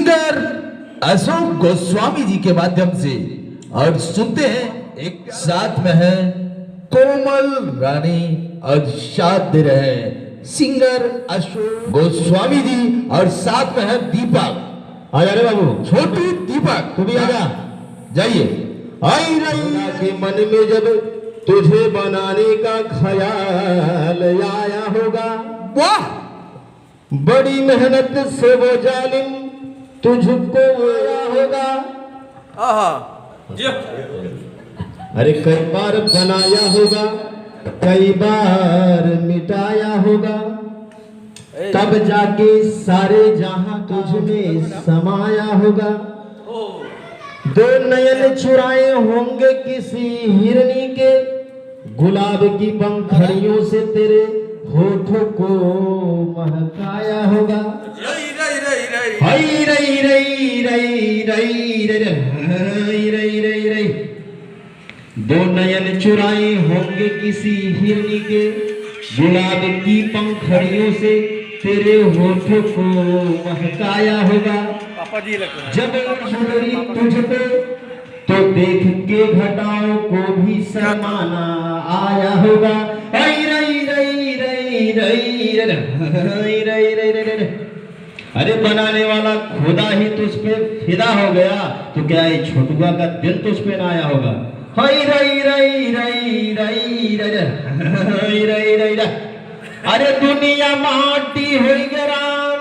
Singer Ashok Goswami ji के माध्यम से। और सुनते हैं एक साथ में है कोमल रानी और साथ दे रहे हैं सिंगर अशोक गोस्वामी जी और साथ में है दीपक। आ जा रे बाबू, छोटू दीपक तू भी आजा, जाइए। आई रही के मन में जब तुझे बनाने का ख्याल आया होगा, वाह बड़ी मेहनत से वो जालिम तुझको आया होगा। अरे कई बार बनाया होगा, कई बार मिटाया होगा, तब जाके सारे जहां तुझ में समाया होगा। दो नयन चुराए होंगे किसी हिरनी के, गुलाब की पंखड़ियों से तेरे होठों को महकाया होगा। हाय रई रई रई रई रई रई रई रई। दो नयन चुराए होंगे किसी हिरनी के, गुलाब की पंखड़ियों से तेरे होठों को महकाया होगा। जब गुजरी तुझ पे तो देख के घटाओं को भी शर्माना आया होगा। रई रई रई रई रई रई रई रई रई। अरे बनाने वाला खुदा ही तुझ पे फिदा हो गया, तो क्या ये छोटुआ का दिल तुझ पे ना आया होगा। रई रई रई रई रई रई रई रई रई। अरे दुनिया माटी हो गराम,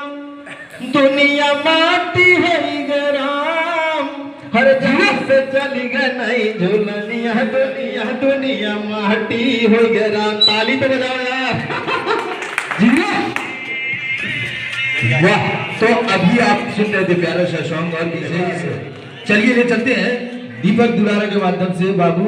दुनिया माटी है गराम, हर जगह से चली गई नहीं झूलनिया, दुनिया दुनिया माटी हो गराम। ताली तो बजाओ यार। वाह, तो अभी आप सुन रहे थे प्यारा सा सॉन्ग और चलिए ले चलते हैं दीपक दुलारा के माध्यम से। बाबू